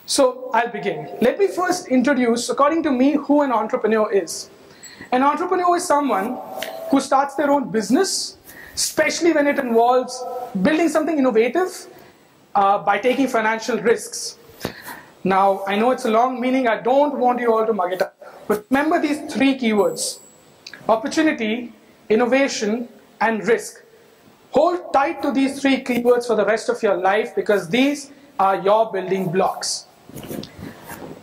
So I'll begin. Let me first introduce, according to me, who an entrepreneur is. An entrepreneur is someone who starts their own business, especially when it involves building something innovative by taking financial risks. Now, I know it's a long meaning. I don't want you all to mug it up. But remember these three keywords: opportunity, innovation, and risk. Hold tight to these three keywords for the rest of your life because these are your building blocks.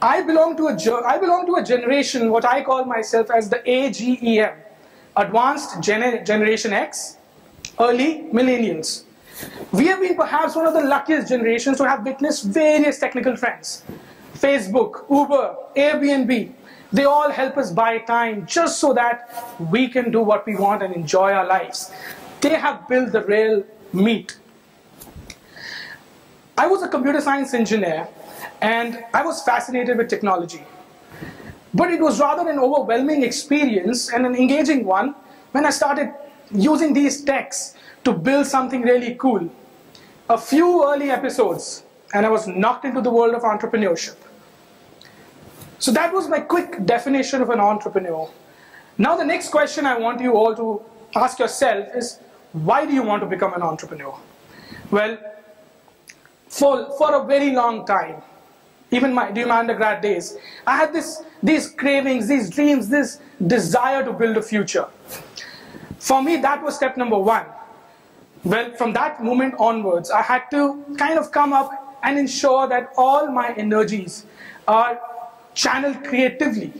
I belong to a generation, what I call myself as the AGEM, Advanced Generation X, Early Millennials. We have been perhaps one of the luckiest generations to have witnessed various technical trends. Facebook, Uber, Airbnb, they all help us buy time just so that we can do what we want and enjoy our lives. They have built the real meat. I was a computer science engineer and I was fascinated with technology. But it was rather an overwhelming experience and an engaging one when I started using these techs to build something really cool. A few early episodes and I was knocked into the world of entrepreneurship. So that was my quick definition of an entrepreneur. Now the next question I want you all to ask yourself is, why do you want to become an entrepreneur? Well, for a very long time, even during my undergrad days, I had these cravings, these dreams, this desire to build a future. For me, that was step number one. Well, from that moment onwards, I had to kind of come up and ensure that all my energies are channeled creatively.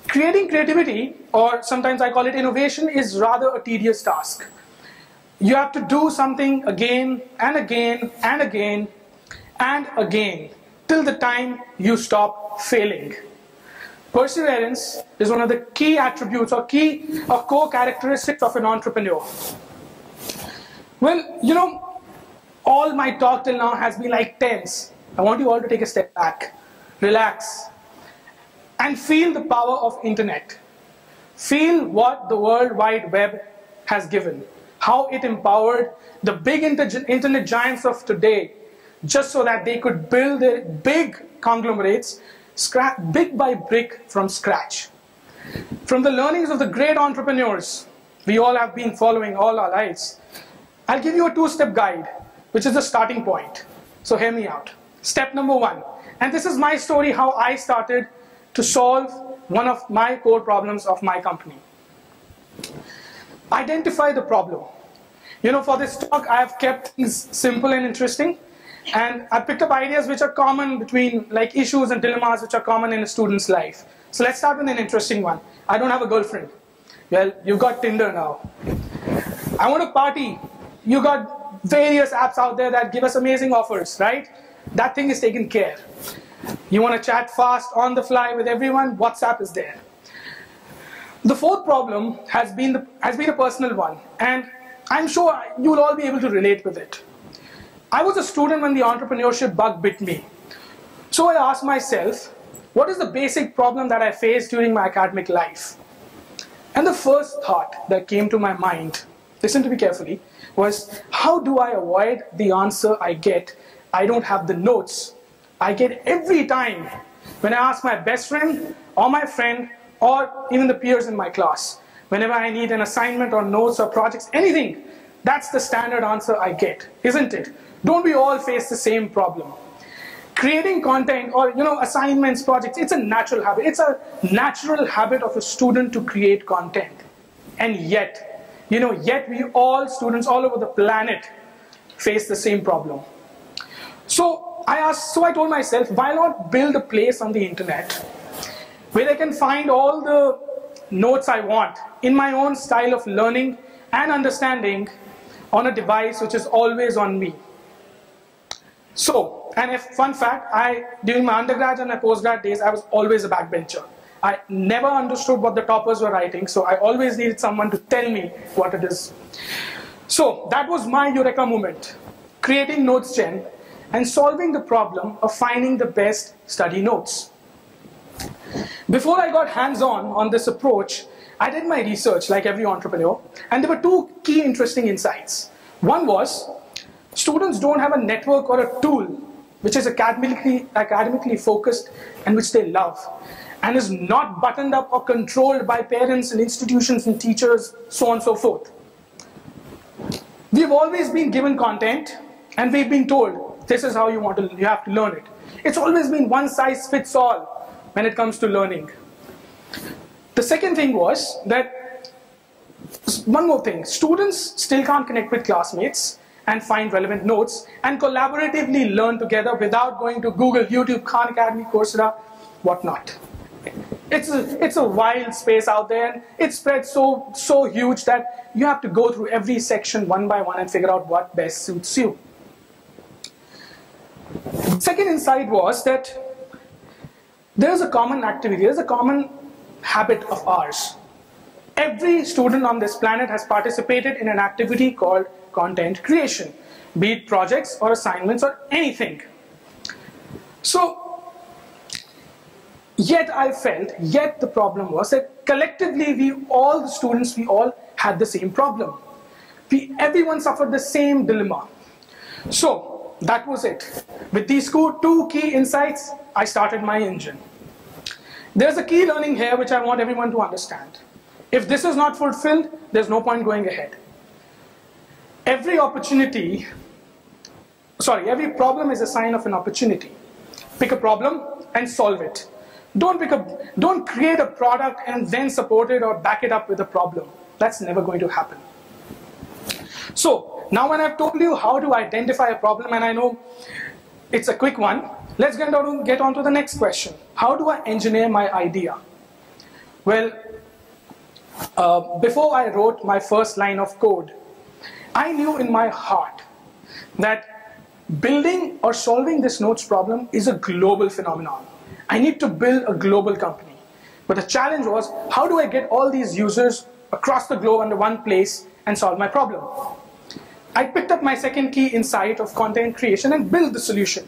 Creating creativity, or sometimes I call it innovation, is rather a tedious task. You have to do something again and again and again and again till the time you stop failing. Perseverance is one of the key attributes or core characteristics of an entrepreneur. Well, you know, all my talk till now has been like tense. I want you all to take a step back, relax, and feel the power of internet. Feel what the World Wide Web has given, how it empowered the big internet giants of today just so that they could build their big conglomerates brick by brick from scratch. From the learnings of the great entrepreneurs we all have been following all our lives, I'll give you a two-step guide, which is the starting point. So hear me out. Step number one, and this is my story, how I started to solve one of my core problems of my company. Identify the problem. You know, for this talk, I have kept things simple and interesting, and I picked up ideas which are common between, like, issues and dilemmas which are common in a student's life. So let's start with an interesting one. I don't have a girlfriend. Well, you've got Tinder now. I want to party. You got various apps out there that give us amazing offers, right? That thing is taken care. You want to chat fast, on the fly with everyone, WhatsApp is there. The fourth problem has been a personal one, and I'm sure you'll all be able to relate with it. I was a student when the entrepreneurship bug bit me. So I asked myself, what is the basic problem that I faced during my academic life? And the first thought that came to my mind, listen to me carefully, was, how do I avoid the answer I get? I don't have the notes I get every time when I ask my best friend or my friend or even the peers in my class. Whenever I need an assignment or notes or projects, anything, that's the standard answer I get, isn't it? Don't we all face the same problem? Creating content or, you know, assignments, projects, it's a natural habit. It's a natural habit of a student to create content. And yet, you know, we all, students all over the planet, face the same problem. So I told myself, why not build a place on the internet where I can find all the notes I want in my own style of learning and understanding on a device which is always on me. So, and fun fact, during my undergrad and my postgrad days, I was always a backbencher. I never understood what the toppers were writing, so I always needed someone to tell me what it is. So that was my eureka moment, creating Notes Gen and solving the problem of finding the best study notes. Before I got hands-on on this approach, I did my research like every entrepreneur, and there were two key interesting insights. One was, students don't have a network or a tool which is academically focused and which they love, and is not buttoned up or controlled by parents and institutions and teachers, so on and so forth. We've always been given content and we've been told this is how you have to learn it. It's always been one size fits all when it comes to learning. The second thing was that, one more thing, students still can't connect with classmates and find relevant notes and collaboratively learn together without going to Google, YouTube, Khan Academy, Coursera, whatnot. It's a wild space out there, and it's spread so huge that you have to go through every section one by one and figure out what best suits you. Second insight was that there's a common activity, there's a common habit of ours. Every student on this planet has participated in an activity called content creation, be it projects or assignments or anything. So, yet the problem was that collectively all the students had the same problem. Everyone suffered the same dilemma. So, that was it. With these two key insights, I started my engine. There's a key learning here which I want everyone to understand. If this is not fulfilled, there's no point going ahead. Every problem is a sign of an opportunity. Pick a problem and solve it. Don't create a product and then support it or back it up with a problem. That's never going to happen. So, now when I've told you how to identify a problem, and I know it's a quick one, let's get on to the next question. How do I engineer my idea? Well, before I wrote my first line of code, I knew in my heart that building or solving this notes problem is a global phenomenon. I need to build a global company. But the challenge was, how do I get all these users across the globe under one place and solve my problem? I picked up my second key insight of content creation and built the solution.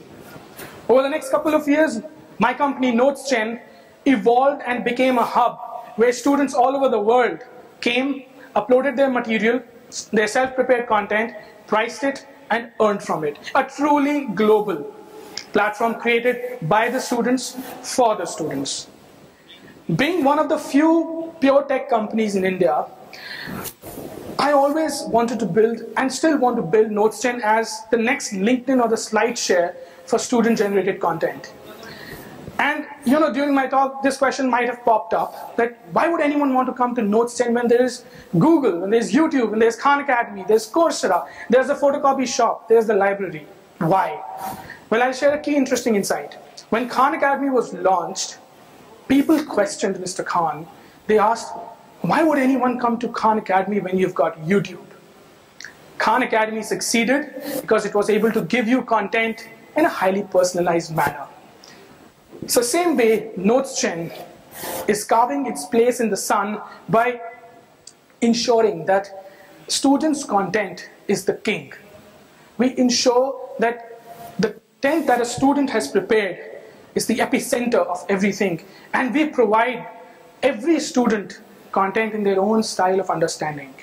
Over the next couple of years, my company TEDxJUET evolved and became a hub where students all over the world came, uploaded their material, their self-prepared content, priced it, and earned from it. A truly global platform created by the students for the students. Being one of the few pure tech companies in India, I always wanted to build and still want to build TEDxJUET as the next LinkedIn or the SlideShare for student-generated content. And during my talk, this question might have popped up, that why would anyone want to come to TEDxJUET when there is Google, when there's YouTube, when there's Khan Academy, there's Coursera, there's the photocopy shop, there's the library. Why? Well, I'll share a key interesting insight. When Khan Academy was launched, people questioned Mr. Khan. They asked, why would anyone come to Khan Academy when you've got YouTube? Khan Academy succeeded because it was able to give you content in a highly personalized manner. So same way, TEDxJUET is carving its place in the sun by ensuring that students' content is the king. We ensure that the content that a student has prepared is the epicenter of everything, and we provide every student content in their own style of understanding,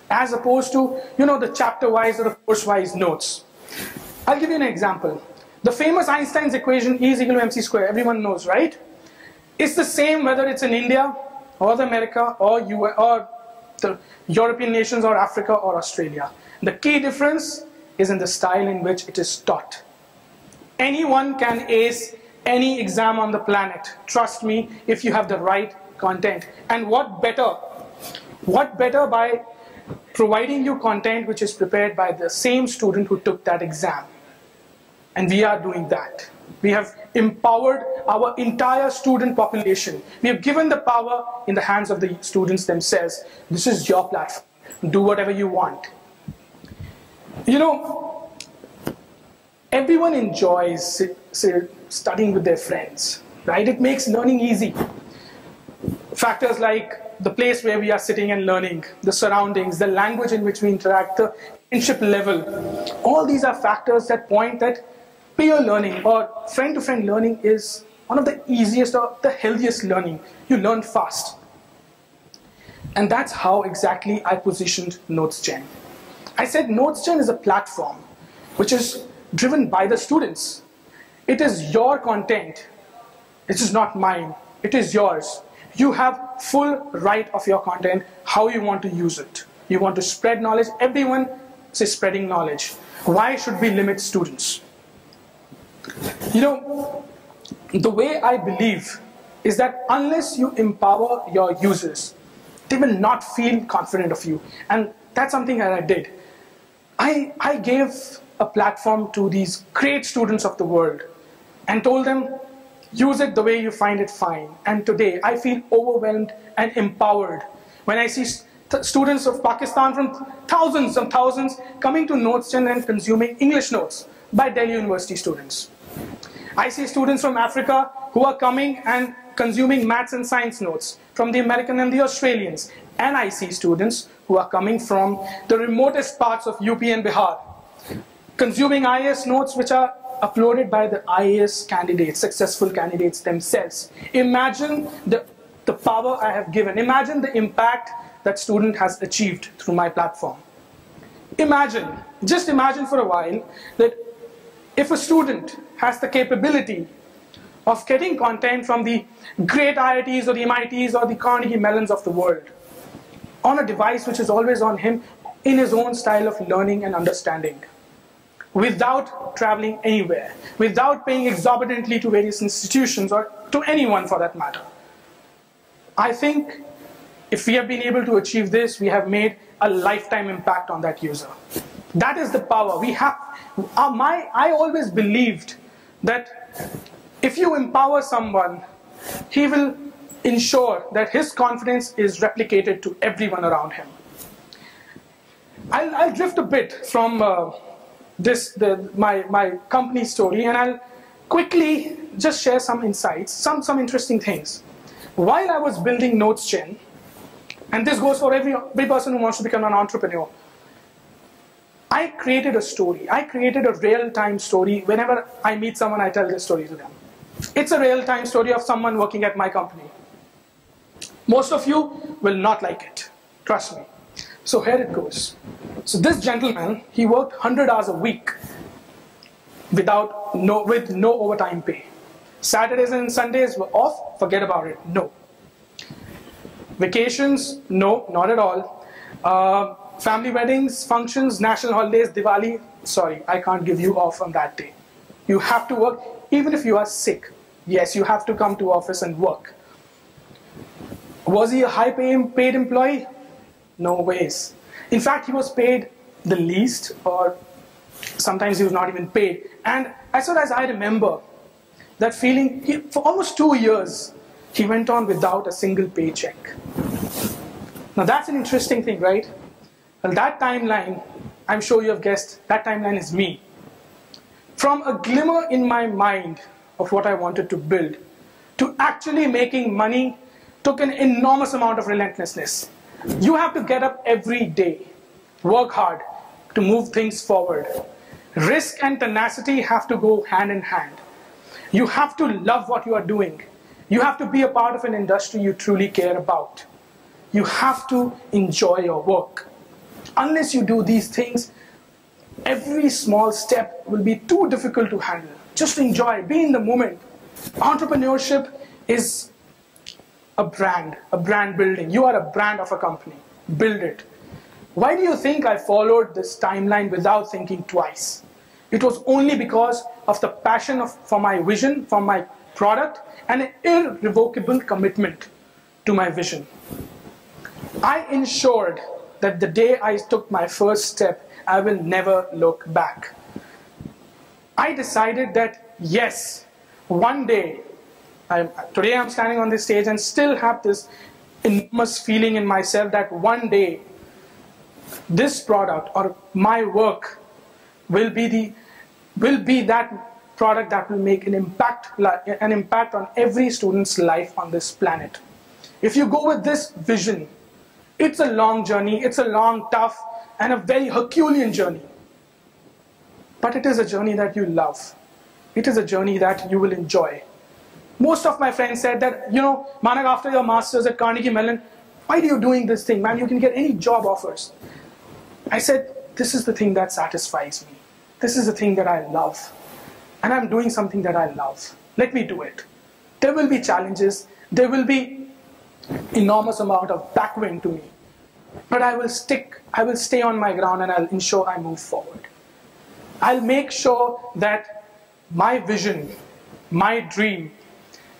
as opposed to the chapter-wise or the course-wise notes. I'll give you an example. The famous Einstein's equation E is equal to mc square, everyone knows, right? It's the same whether it's in India or the America or US, or the European nations or Africa or Australia. The key difference is in the style in which it is taught. Anyone can ace any exam on the planet, trust me, if you have the right content. And what better by providing you content which is prepared by the same student who took that exam. And we are doing that. We have empowered our entire student population. We have given the power in the hands of the students themselves. This is your platform. Do whatever you want. Everyone enjoys studying with their friends, right? It makes learning easy. Factors like the place where we are sitting and learning, the surroundings, the language in which we interact, the kinship level, all these are factors that point that peer learning or friend-to-friend learning is one of the easiest or the healthiest learning. You learn fast. And that's how exactly I positioned TEDxJUET. I said TEDxJUET is a platform which is driven by the students. It is your content. It is not mine. It is yours. You have full right of your content, how you want to use it. You want to spread knowledge. Everyone is spreading knowledge. Why should we limit students? You know, the way I believe is that unless you empower your users, they will not feel confident of you. And that's something that I did. I gave a platform to these great students of the world and told them, use it the way you find it fine. And today, I feel overwhelmed and empowered when I see students of Pakistan from thousands and thousands coming to NotesGen and consuming English notes by Delhi University students. I see students from Africa who are coming and consuming maths and science notes from the American and the Australians. And I see students who are coming from the remotest parts of UP and Bihar, consuming IAS notes which are uploaded by the IAS candidates, successful candidates themselves. Imagine the power I have given. Imagine the impact that student has achieved through my platform. Imagine, just imagine for a while, that if a student has the capability of getting content from the great IITs or the MITs or the Carnegie Mellons of the world on a device which is always on him in his own style of learning and understanding, without traveling anywhere, without paying exorbitantly to various institutions or to anyone for that matter. I think if we have been able to achieve this, we have made a lifetime impact on that user. That is the power. I always believed that if you empower someone, he will ensure that his confidence is replicated to everyone around him. I'll drift a bit from my company story, and I'll quickly just share some insights, some interesting things. While I was building NotesGen, and this goes for every person who wants to become an entrepreneur, I created a story. I created a real-time story. Whenever I meet someone, I tell this story to them. It's a real-time story of someone working at my company. Most of you will not like it. Trust me. So here it goes. So this gentleman, he worked 100 hours a week with no overtime pay. Saturdays and Sundays were off, forget about it, no. Vacations, no, not at all. Family weddings, functions, national holidays, Diwali, sorry, I can't give you off on that day. You have to work, even if you are sick. Yes, you have to come to office and work. Was he a high-paid employee? No ways. In fact, he was paid the least, or sometimes he was not even paid. And as far as I remember, that feeling, for almost 2 years, he went on without a single paycheck. Now that's an interesting thing, right? Well, that timeline, I'm sure you have guessed, that timeline is me. From a glimmer in my mind of what I wanted to build, to actually making money, took an enormous amount of relentlessness. You have to get up every day, work hard to move things forward. Risk and tenacity have to go hand in hand. You have to love what you are doing. You have to be a part of an industry you truly care about. You have to enjoy your work. Unless you do these things, every small step will be too difficult to handle. Just enjoy, be in the moment. Entrepreneurship is a brand building. You are a brand of a company. Build it. Why do you think I followed this timeline without thinking twice? It was only because of the passion for my vision, for my product, and an irrevocable commitment to my vision. I ensured that the day I took my first step, I will never look back. I decided that yes, one day, today I'm standing on this stage and still have this enormous feeling in myself that one day, this product or my work will be that product that will make an impact on every student's life on this planet. If you go with this vision, it's a long journey, it's a long, tough, and a very Herculean journey. But it is a journey that you love. It is a journey that you will enjoy. Most of my friends said that, you know, Manak, after your master's at Carnegie Mellon, why are you doing this thing, man? You can get any job offers. I said, this is the thing that satisfies me. This is the thing that I love. and I'm doing something that I love. Let me do it. There will be challenges. There will be enormous amount of backwind to me. But I will stay on my ground, and I'll ensure I move forward. I'll make sure that my vision, my dream,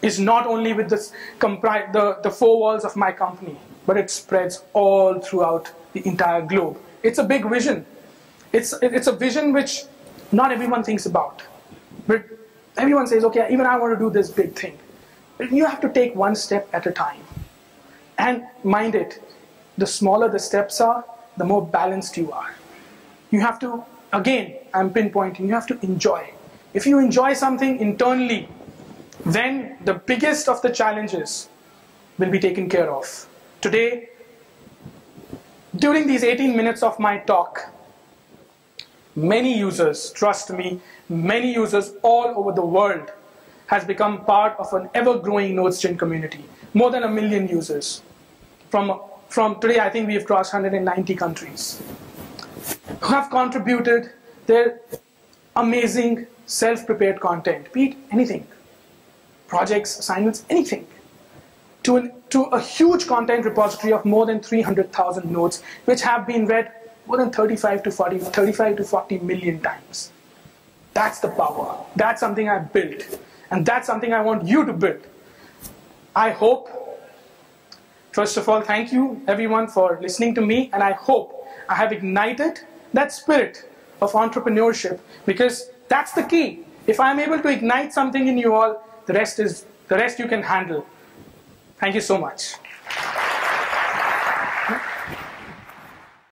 is not only with the four walls of my company, but it spreads all throughout the entire globe. It's a big vision. It's a vision which not everyone thinks about. But everyone says, okay, even I want to do this big thing. But you have to take one step at a time. And mind it, the smaller the steps are, the more balanced you are. You have to, again, I'm pinpointing, you have to enjoy. If you enjoy something internally, then the biggest of the challenges will be taken care of. Today, during these 18 minutes of my talk, many users, trust me, many users all over the world has become part of an ever-growing Node.js community. More than 1 million users. From today, I think we have crossed 190 countries who have contributed their amazing self-prepared content, be it anything, projects, assignments, anything, to a huge content repository of more than 300,000 nodes, which have been read more than 35 to 40 million times. That's the power. That's something I built. And that's something I want you to build. I hope, first of all, thank you everyone for listening to me, and I hope I have ignited that spirit of entrepreneurship, because that's the key. If I'm able to ignite something in you all, the rest you can handle. Thank you so much.